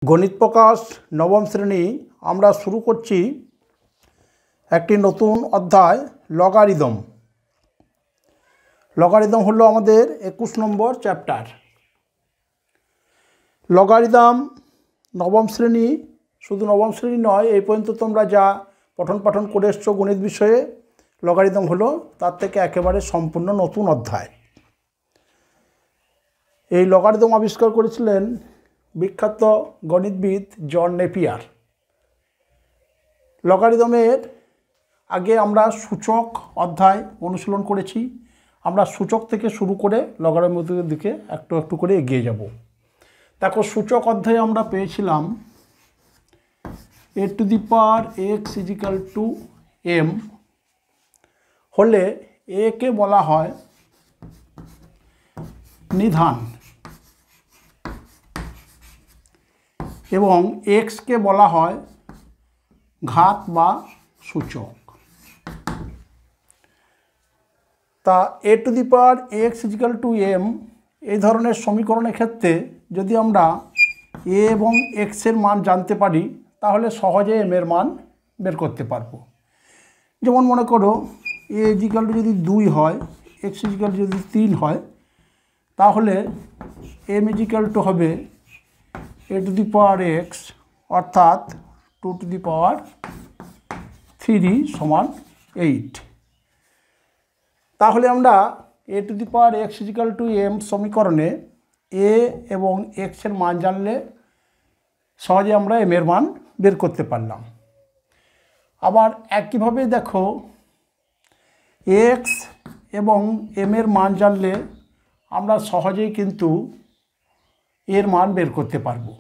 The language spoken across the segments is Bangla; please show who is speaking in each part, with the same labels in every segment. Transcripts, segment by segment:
Speaker 1: গণিত প্রকাশ নবম শ্রেণী আমরা শুরু করছি একটি নতুন অধ্যায় লগারিদম। লগারিদম হলো আমাদের 21 নম্বর চ্যাপ্টার। লগারিদম নবম শ্রেণী, শুধু নবম শ্রেণী নয়, এই পর্যন্ত তোমরা যা পঠন পাঠন করে এসছো গণিত বিষয়ে, লগারিদম হলো তার থেকে একেবারে সম্পূর্ণ নতুন অধ্যায়। এই লগারিদম আবিষ্কার করেছিলেন বিখ্যাত গণিতবিদ জন নেপিয়ার। লগারিদমের আগে আমরা সূচক অধ্যায় অনুশীলন করেছি। আমরা সূচক থেকে শুরু করে লগারিদমের দিকে একটু একটু করে এগিয়ে যাব। দেখো, সূচক অধ্যায়ে আমরা পেয়েছিলাম a to the power x = m হলে a কে বলা হয় নিধান এবং x কে বলা হয় ঘাত বা সূচক। তা a to the power x = m এই ধরনের সমীকরণের ক্ষেত্রে যদি আমরা a এবং x এর মান জানতে পারি তাহলে সহজে m এর মান বের করতে পারবো। যেমন মনে করো a = যদি 2 হয়, x = যদি 3 হয়, তাহলে m = হবে a to the power x অর্থাৎ 2 to the power 3 = 8। তাহলে আমরা a to the power x = m সমীকরণে a এবং x এর মান জানলে সহজে আমরা m এর মান বের করতে পারলাম। আবার একইভাবে দেখো, x এবং m এর মান জানলে আমরা সহজেই কিন্তু এর মান বের করতে পারবো।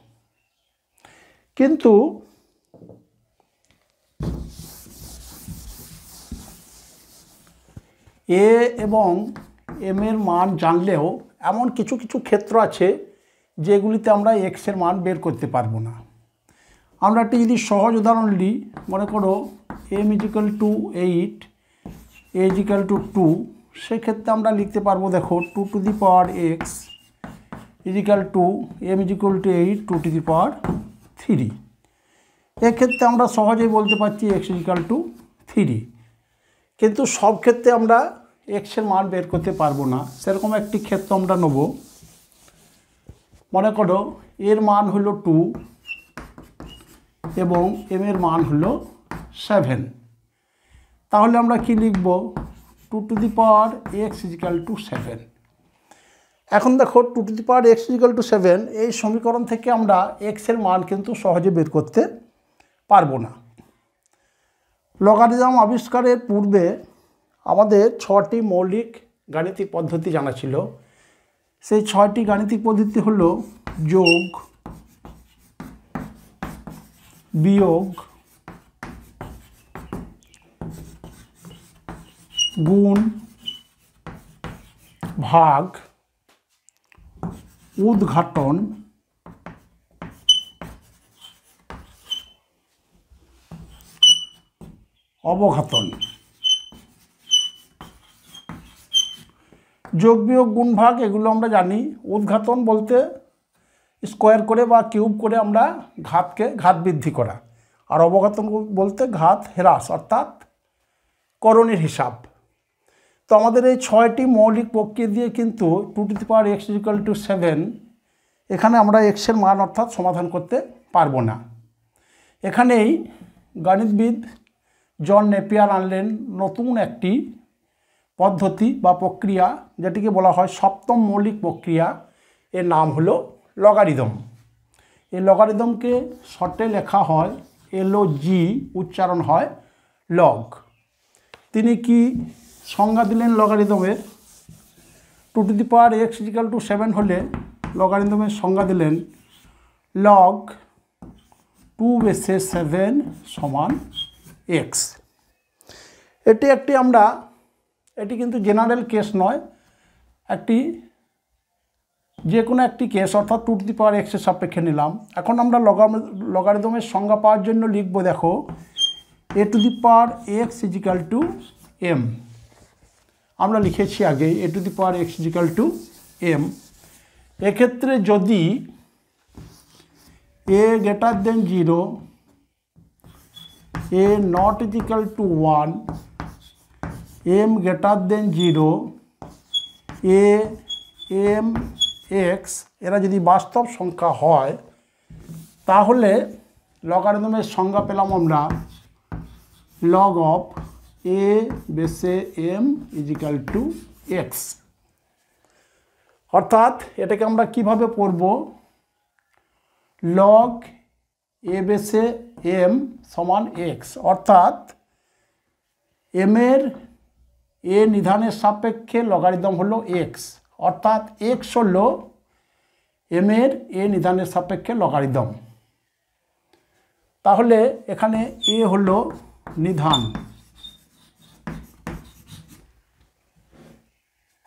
Speaker 1: কিন্তু a এবং m এর মান জানলেও এমন কিছু কিছু ক্ষেত্র আছে যেগুলিতে আমরা x এর মান বের করতে পারবো না। আমরা একটি যদি সহজ উদাহরণ নিই, মনে করো m = 8, a = 2, সেক্ষেত্রে আমরা লিখতে পারবো, দেখো 2 to the power x = m = 8 2 to the power 3। এক্ষেত্রে আমরা সহজেই বলতে পারছি x = 3। কিন্তু সব ক্ষেত্রে আমরা x এর মান বের করতে পারবো না। সেরকম একটি ক্ষেত্র আমরা নেব। মনে করো এর মান হলো 2 এবং m এর মান হলো 7। তাহলে আমরা কি লিখব? 2 to the power x = 7। এখন দেখো 2 to the power x = 7 এই সমীকরণ থেকে আমরা x এর মান কিন্তু সহজে বের করতে পারবো না। লগারিদম আবিষ্কারের পূর্বে আমাদের 6টি মৌলিক গাণিতিক পদ্ধতি জানা ছিল। সেই 6টি গাণিতিক পদ্ধতি হলো যোগ, বিয়োগ, গুণ, ভাগ, উদ্ঘাটন, অবঘাতন। যোগ, বিয়োগ, গুণ, ভাগ এগুলো আমরা জানি। উদ্ঘাটন বলতে স্কোয়ার করে বা কিউব করে আমরা ঘাতকে ঘাত বৃদ্ধি করা, আর অবঘাতন বলতে ঘাত হ্রাস অর্থাৎ করণের হিসাব। তো আমাদের এই 6টি মৌলিক প্রক্রিয়া দিয়ে কিন্তু 2 to the power x = 7 এখানে আমরা x এর মান অর্থাৎ সমাধান করতে পারবো না। এখানেই গণিতবিদ জন নেপিয়ার আনলেন নতুন একটি পদ্ধতি বা প্রক্রিয়া, যেটিকে বলা হয় সপ্তম মৌলিক প্রক্রিয়া। এর নাম হলো লগারিদম। এই লগারিদমকে শর্টে লেখা হয় LOG, উচ্চারণ হয় লগ। তিনি কি সংজ্ঞা দিলেন লগারিদমের? 2 to the power x = 7 হলে লগারিদমের সংজ্ঞা দিলেন লগ 2/7 = x। এটি কিন্তু জেনারেল কেস নয়, যে কোনো একটি কেস, অর্থাৎ 2 to the power x এর সাপেক্ষে নিলাম। এখন আমরা লগারিদমের সংজ্ঞা পাওয়ার জন্য লিখব, দেখো a to the power x = m। আমরা লিখেছি আগে a to the power x = m। এক্ষেত্রে যদি a greater than 0, a not is equal to 1, m greater than 0, a m x এরা যদি বাস্তব সংখ্যা হয় তাহলে লগারিদমের সংজ্ঞা পেলাম আমরা log of a বেসে m is equal to x। অর্থাৎ এটাকে আমরা কিভাবে পড়ব, log a বেসে m সমান x, অর্থাৎ m এর a নিধানের সাপেক্ষে লগারিদম হলো x, অর্থাৎ x হলো m এর a নিধানের সাপেক্ষে লগারিদম। তাহলে এখানে a হলো নিধান।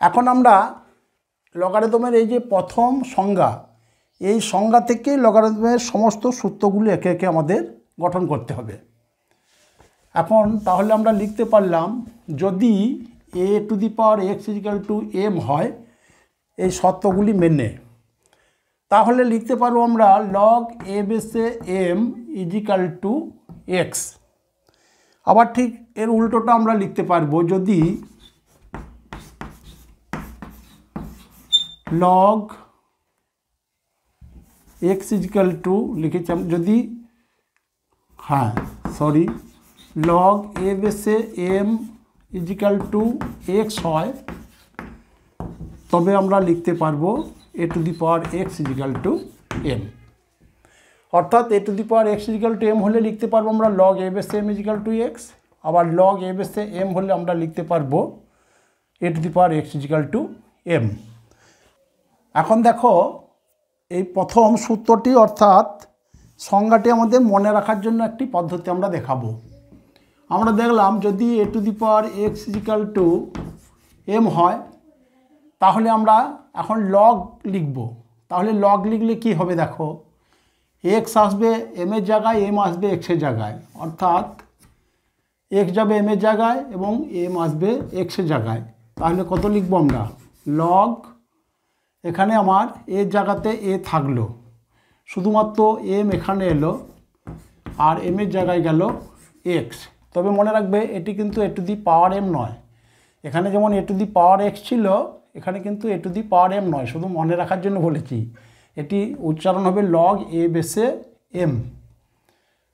Speaker 1: এখন আমরা লগারিদমের এই যে প্রথম সংজ্ঞা, এই সংজ্ঞা থেকে লগারিদমের সমস্ত সূত্রগুলো একে একে আমাদের গঠন করতে হবে। এখন তাহলে আমরা লিখতে পারলাম যদি a to the power x equal to m হয় এই শর্তগুলি মেনে, তাহলে লিখতে পারবো আমরা log a বেসে m ইকুয়াল টু x। আবার ঠিক এর উল্টোটা আমরা লিখতে পারবো, যদি log x ইকুয়াল টু লিখেছি যদি log a বেসে m ইকুয়াল টু x হয় তবে আমরা লিখতে পারবো a to the power x equal to m। অর্থাৎ a to the power x equal to m হলে লিখতে পারবো আমরা log a বেসে m ইকুয়াল টু x, আবার log a বেসে m হলে আমরা লিখতে পারবো a to the power x equal to m। এখন দেখো এই প্রথম সূত্রটি অর্থাৎ সংজ্ঞাটি আমাদের মনে রাখার জন্য একটি পদ্ধতি আমরা দেখাবো। আমরা দেখলাম যদি a to the power x equal to m হয় তাহলে আমরা এখন log লিখব। তাহলে log লিখলে কি হবে দেখো, x আসবে m এর জায়গায়, m আসবে x এর জায়গায়, অর্থাৎ x যাবে m এর জায়গায় এবং m আসবে x এর জায়গায়। তাহলে কত লিখব আমরা, log এখানে আমার এর জায়গাতে a থাকলো, শুধুমাত্র m এখানে এলো আর m এর জায়গায় গেল x। তবে মনে রাখবে এটি কিন্তু a to the power m নয়, এখানে যেমন a to the power x ছিল এখানে কিন্তু a to the power m নয়, শুধু মনে রাখার জন্য বলেছি। এটি উচ্চারণ হবে log a বেসে m।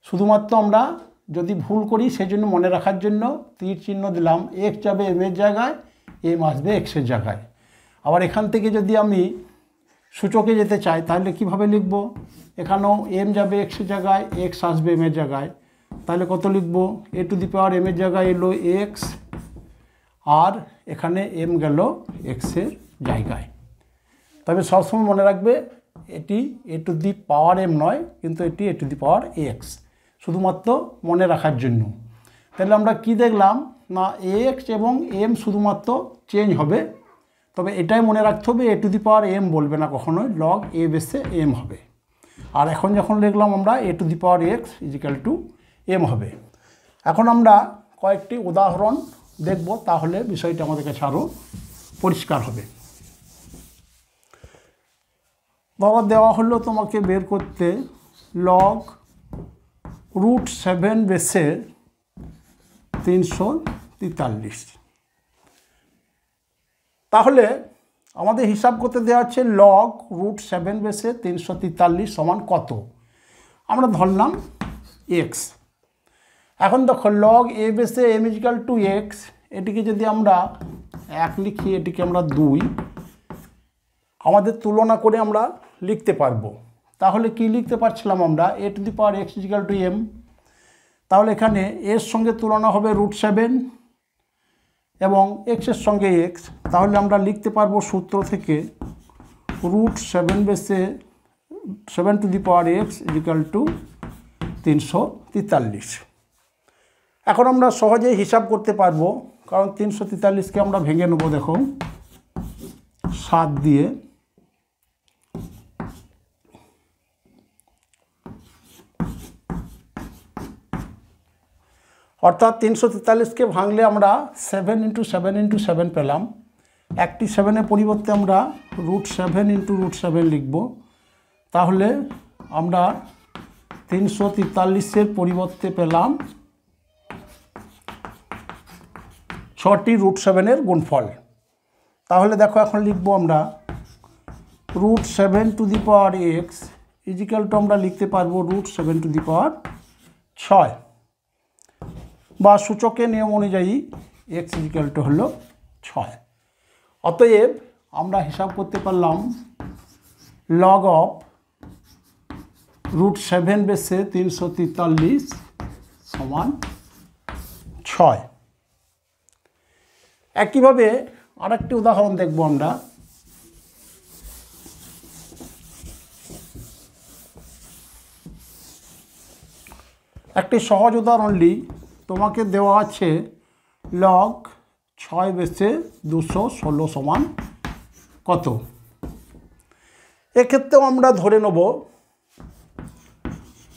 Speaker 1: শুধুমাত্র আমরা যদি ভুল করি সেই জন্য মনে রাখার জন্য তীর চিহ্ন দিলাম, x যাবে m এর জায়গায়, m আসবে x এর জায়গায়। আবার এখান থেকে যদি আমি সূচকে যেতে চাই তাহলে কিভাবে লিখব, এখানেও m যাবে x এর জায়গায়, x আসবে m এর জায়গায়, তাহলে কত লিখব, a to the power m এর জায়গায় এলো x আর এখানে m গেল x এর জায়গায়। তবে সবসময় মনে রাখবে এটি a to the power m নয়, কিন্তু এটি a to the power x, শুধুমাত্র মনে রাখার জন্য। তাহলে আমরা কি দেখলাম না x এবং m শুধুমাত্র চেঞ্জ হবে, তবে এটাই মনে রাখতে হবে a to the power m বলবে না কখনোই, log a বেসে m হবে। আর এখন যখন লিখলাম আমরা a to the power x equal to m হবে। এখন আমরা কয়েকটি উদাহরণ দেখব, তাহলে বিষয়টা আমাদের কাছে আরও পরিষ্কার হবে। ধরো দেওয়া হলো তোমাকে বের করতে log √7 বেসে 343। তাহলে আমাদের হিসাব করতে দেওয়া আছে log √7 বেসে 343 সমান কত, আমরা ধরলাম x। এখন দেখো log a বেসে m ইকুয়াল টু x, এটিকে যদি আমরা 1 লিখি, এটিকে আমরা 2, আমাদের তুলনা করে আমরা লিখতে পারবো। তাহলে কি লিখতে পারছিলাম আমরা, a to the power x equal to m। তাহলে এখানে এর সঙ্গে তুলনা হবে √7 এবং x এর সঙ্গে x, তাহলে আমরা লিখতে পারবো সূত্র থেকে √7 বেসে 7 two the power x equal to 343। এখন আমরা সহজেই হিসাব করতে পারবো, কারণ 343কে আমরা ভেঙে নেব, দেখো 7 দিয়ে। অর্থাৎ 343কে ভাঙলে আমরা 7 × 7 × 7 পেলাম। একটি 7-এর পরিবর্তে আমরা √7 × √7 লিখব। তাহলে আমরা 343-এর পরিবর্তে পেলাম 6টি √7-এর গুণফল। তাহলে দেখো এখন লিখবো আমরা √7⁴x ইজিক্যাল টু আমরা লিখতে পারবো √7⁶, বা সূচকের নিয়ম অনুযায়ী x ইজিক্যাল টু হলো 6। অতএব আমরা হিসাব করতে পারলাম লগ অফ √7/343 সমান 6। একইভাবে আরেকটি উদাহরণ দেখব আমরা। একটি সহজ উদাহরণ নিই। তোমাকে দেওয়া আছে লগ 6/216 সমান কত। এক্ষেত্রেও আমরা ধরে নেব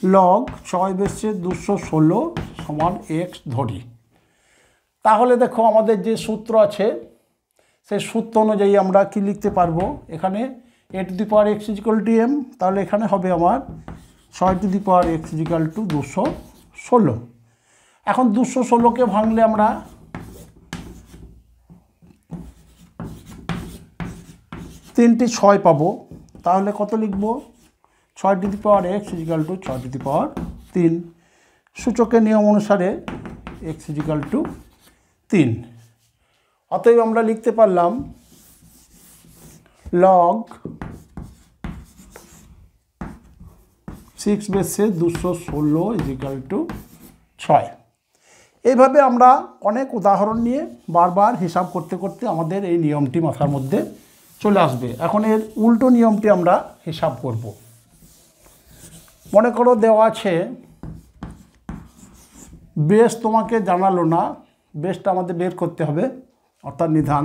Speaker 1: লগ 6/216 সমান x ধরি। তাহলে দেখো আমাদের যে সূত্র আছে সেই সূত্র অনুযায়ী আমরা কি লিখতে পারবো, এখানে a⁴x = m, তাহলে এখানে হবে আমার 6⁴x = 216। এখন 216কে ভাঙলে আমরা 3টি 6 পাবো। তাহলে কত লিখব, 6⁴x = 6⁴। সূচকের নিয়ম অনুসারে x = 3। অতএব আমরা লিখতে পারলাম লগ 6/216 = 6। এইভাবে আমরা অনেক উদাহরণ নিয়ে বারবার হিসাব করতে করতে আমাদের এই নিয়মটি মাথার মধ্যে চলে আসবে। এখন এর উল্টো নিয়মটি আমরা হিসাব করব। মনে করো দেওয়া আছে বেস তোমাকে জানালো না, বেসটা আমাদের বের করতে হবে, অর্থাৎ নিধান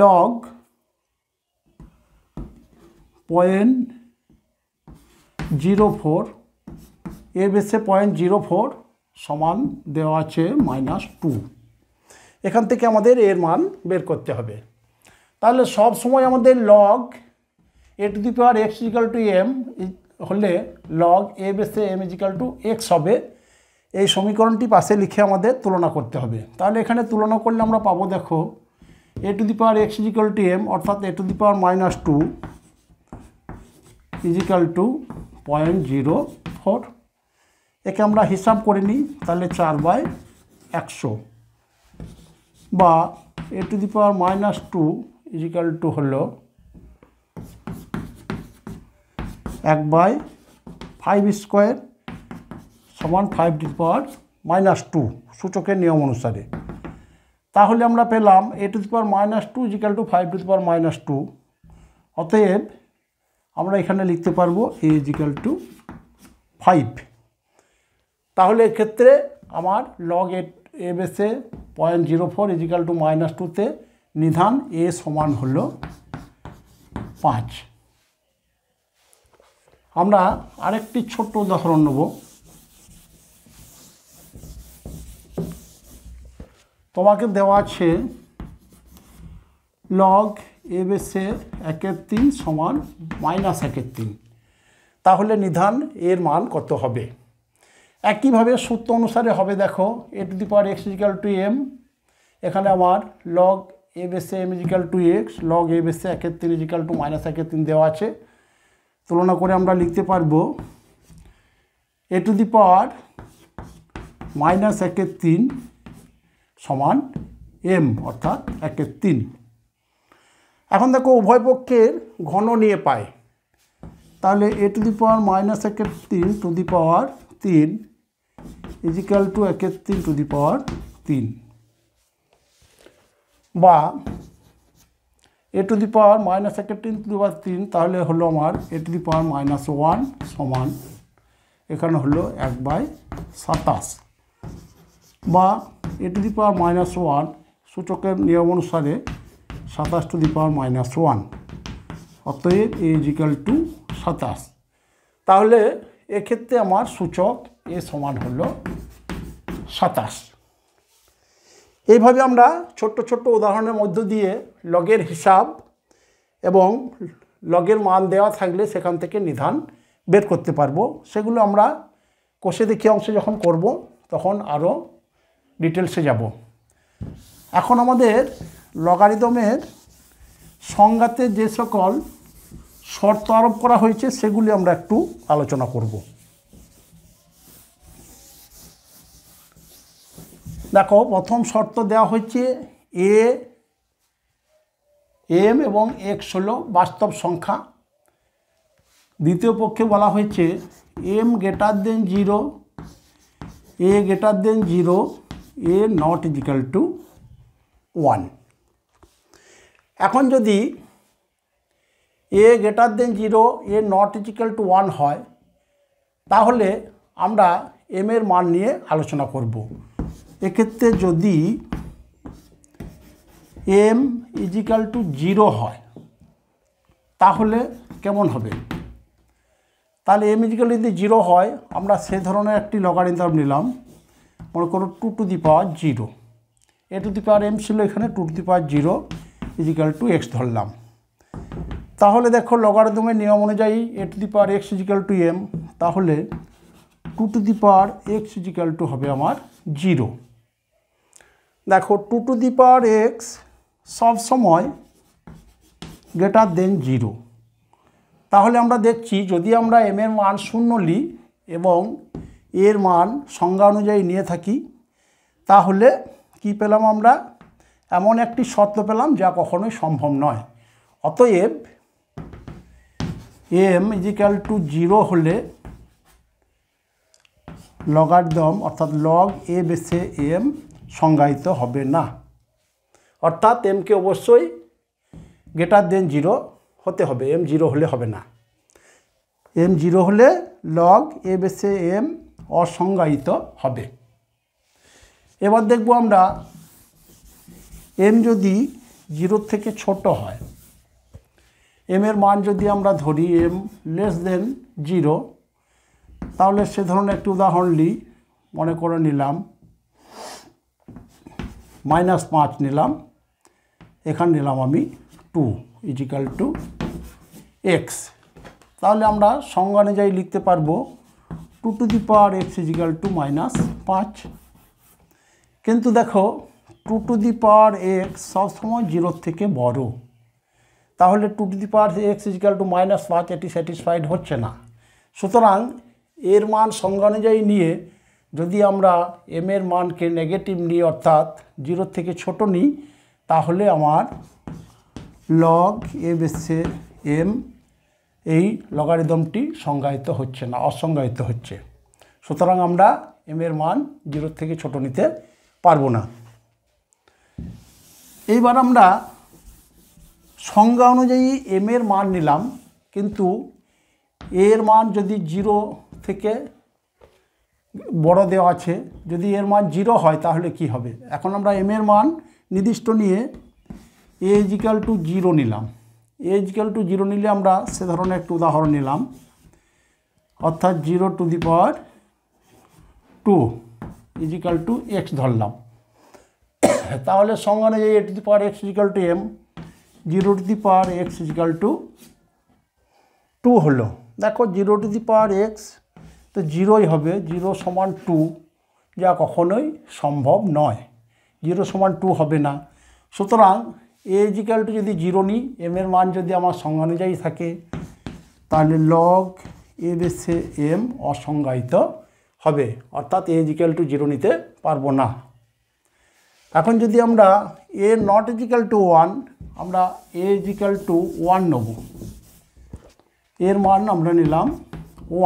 Speaker 1: লগ 0.04, এ বেসে 0.04 সমান দেওয়া আছে -2। এখান থেকে আমাদের এর মান বের করতে হবে। তাহলে সব সময় আমাদের লগ a⁴x = m হলে লগ a বেসে m = x হবে। এই সমীকরণটি পাশে লিখে আমাদের তুলনা করতে হবে। তাহলে এখানে তুলনা করলে আমরা পাবো, দেখো a⁴x = m অর্থাৎ a⁻² = 0.04। একে আমরা হিসাব করে নিই, তাহলে 4/100, বা a⁻² = হলো 1/5² সমান 5⁻² সূচকের নিয়ম অনুসারে। তাহলে আমরা পেলাম a⁻² = 5⁻²। অতএব আমরা এখানে লিখতে পারবো a = 5। তাহলে এক্ষেত্রে আমার লগ a বেসে 0.04 = -2 নিধান a সমান হলো 5। আমরা আরেকটি ছোট্ট উদাহরণ নেব। তোমাকে দেওয়া আছে লগ a বেসে 1/3 সমান -1/3। তাহলে নিধান এর মান কত হবে। একইভাবে সূত্র অনুসারে হবে, দেখো a⁴x = m, এখানে আমার লগ a বেসে m = x, লগ a বেসে 1/3 = -1/3 দেওয়া আছে। তুলনা করে আমরা লিখতে পারবো a⁻−1/3 সমান m অর্থাৎ 1/3। এখন দেখো উভয় পক্ষের ঘন নিয়ে পায়, তাহলে a⁻−1/3 = 1/3 বা a⁻−1/3 তাহলে হলো আমার a⁻−1 সমান এখানে হলো 1/27, বা a⁻−1 সূচকের নিয়ম অনুসারে 27⁻−1। অতএব a = 27। তাহলে এক্ষেত্রে আমার সূচক a সমান হলো 27। এইভাবে আমরা ছোট্ট ছোট্ট উদাহরণের মধ্য দিয়ে লগের হিসাব এবং লগের মান দেওয়া থাকলে সেখান থেকে নিধান বের করতে পারবো। সেগুলো আমরা কোষে দেখি অংশে যখন করব তখন আরও ডিটেলসে যাব। এখন আমাদের লগারিদমের সংজ্ঞাতে যে সকল শর্ত আরোপ করা হয়েছে সেগুলি আমরা একটু আলোচনা করব। দেখো, প্রথম শর্ত দেওয়া হয়েছে এম এবং এক্স হলো বাস্তব সংখ্যা। দ্বিতীয় পক্ষে বলা হয়েছে M greater than 0, A greater than 0, A not equal to 1। এখন যদি A greater than 0, A not equal to 1 হয়, তাহলে আমরা এম এর মান নিয়ে আলোচনা করব। এক্ষেত্রে যদি এম ইজিক্যাল টু 0 হয় তাহলে কেমন হবে? তাহলে এম ইজিক্যাল যদি 0 হয়, আমরা সে ধরনের একটি লগারিদম নিলাম। মনে করো 2 to the power 0, A to the power M ছিল, এখানে 2 to the power 0 equal to X ধরলাম। তাহলে দেখো লগারিদমের নিয়ম অনুযায়ী এ to the power x equal to M, তাহলে 2 to the power x equal to হবে আমার 0। দেখো 2 টু দি পাওয়ার এক্স সবসময় গ্রেটার দেন 0। তাহলে আমরা দেখছি যদি আমরা এম এর মান 0 নিই এবং এর মান সংজ্ঞা অনুযায়ী নিয়ে থাকি, তাহলে কি পেলাম আমরা? এমন একটি শর্ত পেলাম যা কখনোই সম্ভব নয়। অতএব এম ইজিক্যাল টু 0 হলে লগারিদম অর্থাৎ লগ এ বেসে এম সংজ্ঞায়িত হবে না। অর্থাৎ এমকে অবশ্যই গ্রেটার দেন 0 হতে হবে, এম 0 হলে হবে না। এম 0 হলে লগ এ বেসে এম অসংজ্ঞায়িত হবে। এবার দেখব আমরা এম যদি 0 থেকে ছোট হয়, এম এর মান যদি আমরা ধরি এম লেস দেন 0, তাহলে সে ধরনের একটি উদাহরণ নিই। মনে করে নিলাম -5 নিলাম, এখানে নিলাম আমি 2 ইজিক্যাল টু এক্স। তাহলে আমরা সংজ্ঞা অনুযায়ী লিখতে পারবো 2 to the power x equal to -5। কিন্তু দেখো 2 টু দি পাওয়ার এক্স সবসময় 0 থেকে বড়, তাহলে 2 to the power x equal to -5 এটি স্যাটিসফাইড হচ্ছে না। সুতরাং এর মান সংজ্ঞা অনুযায়ী নিয়ে যদি আমরা এম এর মানকে নেগেটিভ নিই অর্থাৎ 0 থেকে ছোট নিই, তাহলে আমার লগ এ বেসে এম এই লগারিদমটি সংজ্ঞায়িত হচ্ছে না, অসংজ্ঞায়িত হচ্ছে। সুতরাং আমরা এম এর মান 0 থেকে ছোট নিতে পারবো না। এইবার আমরা সংজ্ঞা অনুযায়ী এম এর মান নিলাম, কিন্তু এর মান যদি 0 থেকে বড় দেওয়া আছে, যদি এর মান 0 হয় তাহলে কি হবে? এখন আমরা এম এর মান নির্দিষ্ট নিয়ে এ ইজিক্যাল টু 0 নিলাম। এ ইজিক্যাল টু 0 নিলে আমরা সে ধরনের একটু উদাহরণ নিলাম, অর্থাৎ 0 to the power 2 equal to X ধরলাম। তাহলে সংজ্ঞা অনুযায়ী এ to the power x equal to M, 0 to the power x equal to 2 হলো। দেখো 0 টু দি পাওয়ার এক্স তো 0ই হবে, 0 সমান 2, যা কখনোই সম্ভব নয়। 0 সমান 2 হবে না। সুতরাং এ ইজিক্যাল টু যদি 0 নিই, এম এর মান যদি আমার সংজ্ঞা অনুযায়ী থাকে, তাহলে লগ এ বেসে এম অসংজ্ঞায়িত হবে, অর্থাৎ এ ইজিক্যাল টু 0 নিতে পারবো না। এখন যদি আমরা এ নট ইজিক্যাল টু 1, আমরা এ ইজিক্যাল টু 1 নেব। এর মান আমরা নিলাম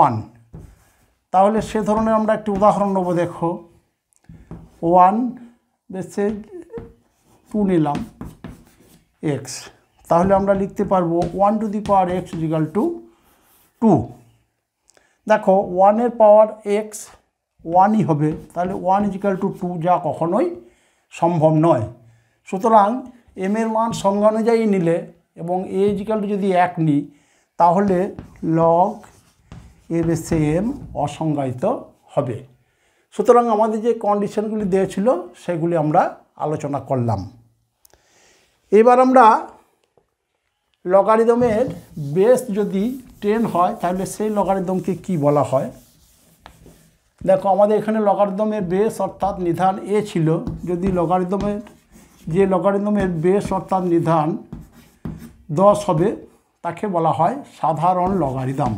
Speaker 1: 1, তাহলে সে ধরনের আমরা একটি উদাহরণ নেব। দেখো 1 বেসে 2 নিলাম এক্স, তাহলে আমরা লিখতে পারবো 1 to the power x equal to 2। দেখো 1 এর পাওয়ার এক্স 1ই হবে, তাহলে 1 ইজিক্যাল টু 2, যা কখনোই সম্ভব নয়। সুতরাং এম এর মান সংজ্ঞা অনুযায়ী নিলে এবং এ ইজিক্যাল টু যদি 1 নিই, তাহলে লগ এ বেসে এম অসংজ্ঞায়িত হবে। সুতরাং আমাদের যে কন্ডিশনগুলি দিয়েছিল সেগুলি আমরা আলোচনা করলাম। এবার আমরা লগারিদমের বেস যদি 10 হয় তাহলে সেই লগারিদমকে কি বলা হয়? দেখো আমাদের এখানে লগারিদমের বেস অর্থাৎ নিধান a ছিল, যদি লগারিদমের বেস অর্থাৎ নিধান 10 হবে তাকে বলা হয় সাধারণ লগারিদম।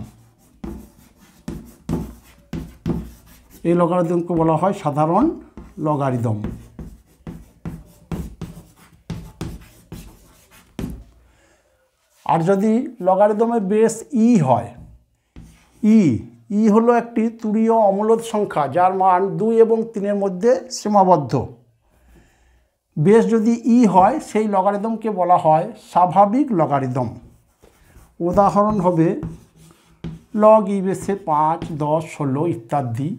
Speaker 1: এই লগারিদমকে বলা হয় সাধারণ লগারিদম। আর যদি লগারিদমের বেস ই হয়, ই হলো একটি তুরীয় অমূলদ সংখ্যা যার মান 2 এবং 3-এর মধ্যে সীমাবদ্ধ। বেস যদি ই হয় সেই লগারিদমকে বলা হয় স্বাভাবিক লগারিদম। উদাহরণ হবে লগ ই বেসে 5, 10, 16 ইত্যাদি।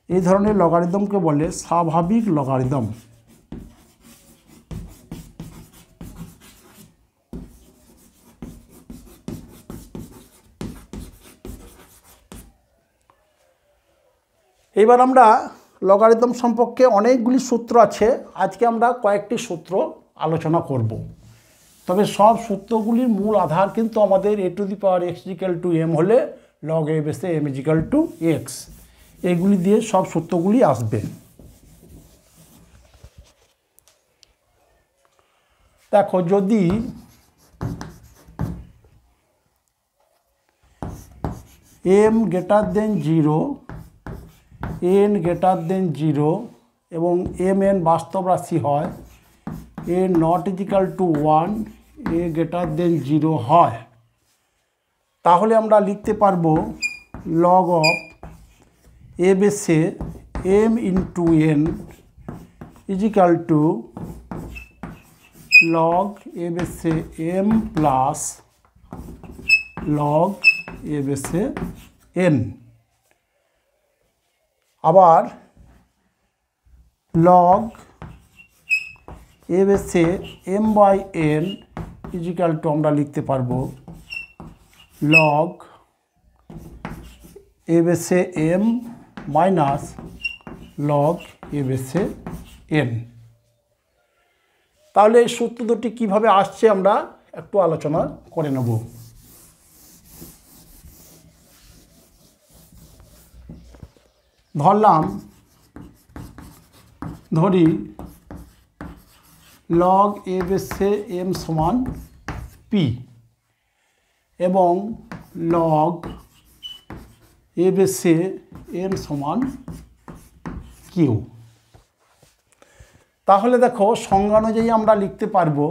Speaker 1: এই ধরনের লগারিদমকে বলে স্বাভাবিক লগারিদম। এবার আমরা লগারিদম সম্পর্কে অনেকগুলি সূত্র আছে, আজকে আমরা কয়েকটি সূত্র আলোচনা করব। তবে সব সূত্রগুলির মূল আধার কিন্তু আমাদের a to the power x equal to m হলে লগ a বেসে m ইকুয়াল টু x, এইগুলি দিয়ে সব সূত্রগুলি আসবে। দেখো যদি m greater than 0, n greater than 0 এবং mn বাস্তব রাশি হয়, a not equal to 1, a greater than 0 হয়, তাহলে আমরা লিখতে পারবো লগ অফ a বেসে m into n is equal two log a বেসে m প্লাস লগ a বেসে n। আবার লগ a বেসে m by n is equal to আমরা লিখতে পারবো লগ a বেসে m মাইনাস লগ a বেসে n। তাহলে এই সূত্র দুটি কীভাবে আসছে আমরা একটু আলোচনা করে নেব। ধরি লগ a বেসে m সমান p এবং লগ a বেসে n সমান q। তাহলে দেখো সংজ্ঞা অনুযায়ী আমরা লিখতে পারবো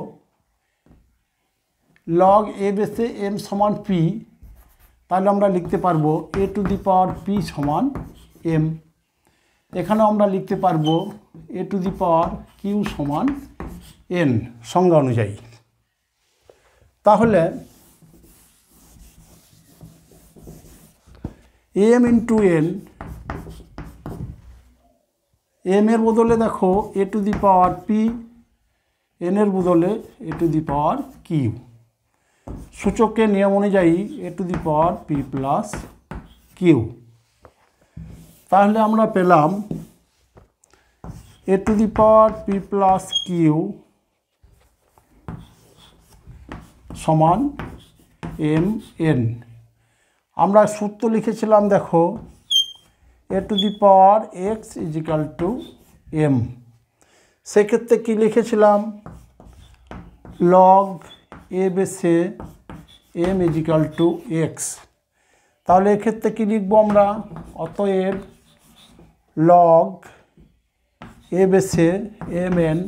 Speaker 1: লগ a বেসে m সমান p, তাহলে আমরা লিখতে পারবো a to the power p সমান m। এখানে আমরা লিখতে পারবো a to the power q সমান n সংজ্ঞা অনুযায়ী। তাহলে m ইন্টু n, m এর বদলে দেখো a to the power p, n এর বদলে a to the power q। সূচকের নিয়ম অনুযায়ী a to the power p plus q। তাহলে আমরা পেলাম a to the power p plus q সমান mn। আমরা সূত্র লিখেছিলাম দেখো a to the power x is equal two m। সেক্ষেত্রে কী লিখেছিলাম লগ a বেসে m is equal two x। তাহলে এক্ষেত্রে কী লিখবো আমরা, অতএব লগ a বেসে mn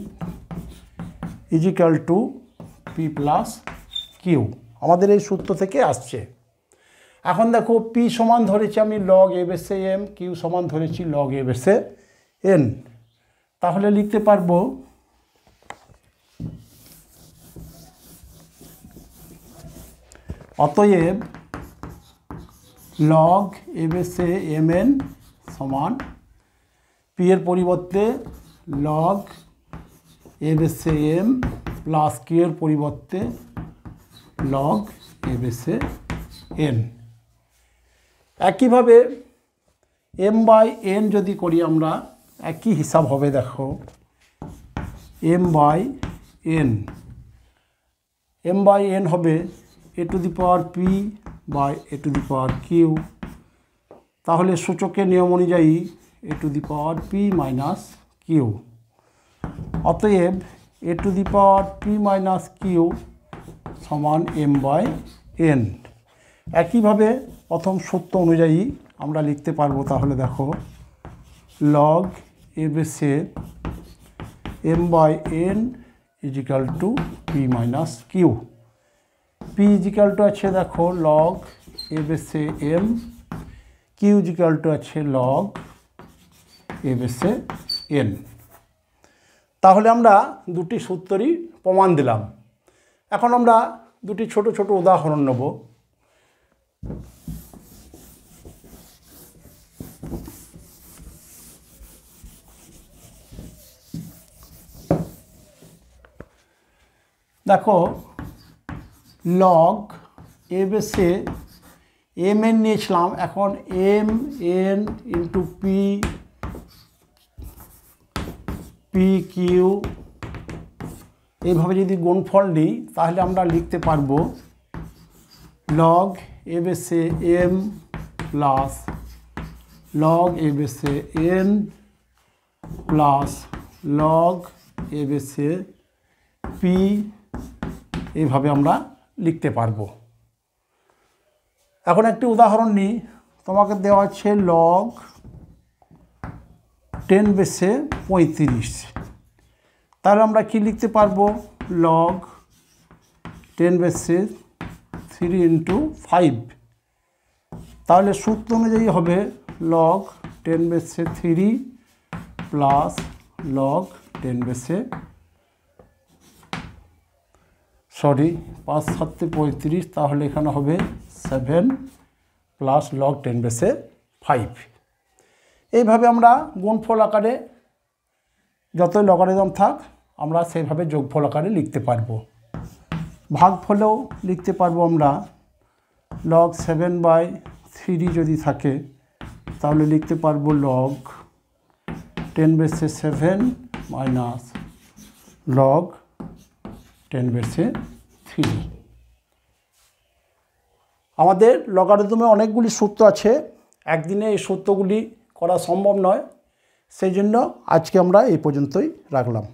Speaker 1: is equal two p plus q, আমাদের এই সূত্র থেকে আসছে। এখন দেখো p সমান ধরেছি আমি লগ a বেসে m, q সমান ধরেছি লগ a বেসে n। তাহলে লিখতে পারবো অতএব লগ a বেসে mn সমান p এর পরিবর্তে লগ a বেসে m প্লাস q এর পরিবর্তে লগ a বেসে n। একইভাবে m বাই n যদি করি আমরা একই হিসাব হবে। দেখো m বাই n হবে a to the power p by a to the power q. তাহলে সূচকের নিয়ম অনুযায়ী এ to the power p minus q. অতএব a to the power p minus q সমান এম বাই এন। একইভাবে প্রথম সূত্র অনুযায়ী আমরা লিখতে পারবো। তাহলে দেখো লগ এ বেসে M by N equal to P minus Q. P equal to আছে দেখো লগ এ বেসে এম, কিউ ইজিক্যাল টু আছে লগ এ বেসে এন। তাহলে আমরা দুটি সূত্রই প্রমাণ দিলাম। এখন আমরা দুটি ছোট ছোট উদাহরণ নেব। দেখো লগ এ বেসে এম এন নিয়েছিলাম, এখন M N into P P Q এইভাবে যদি গুণফল নিই তাহলে আমরা লিখতে পারবো লগ এ বেসে এম প্লাস লগ এ বেসে এন প্লাস লগ এ বেসে পি, এইভাবে আমরা লিখতে পারবো। এখন একটি উদাহরণ নিই। তোমাকে দেওয়া আছে লগ 10 বেসে 35। তাহলে আমরা কি লিখতে পারবো লগ 10 বেসে 3 ইন্টু 5। তাহলে সূত্র অনুযায়ী হবে লগ 10 বেসে 3 প্লাস লগ 10 বেসে 5 7 35, তাহলে এখানে হবে 7 প্লাস লগ 10 বেসে 5। এইভাবে আমরা গুণফল আকারে যতই লগারিদম থাক আমরা সেইভাবে যোগফল আকারে লিখতে পারবো। ভাগফলেও লিখতে পারবো আমরা লগ 7/3 যদি থাকে তাহলে লিখতে পারবো লগ 10 বেসে 7 মাইনাস লগ 10 বেসে 3। আমাদের লগারিদমে অনেকগুলি সূত্র আছে, একদিনে এই সূত্রগুলি করা সম্ভব নয়, সেই জন্য আজকে আমরা এই পর্যন্তই রাখলাম।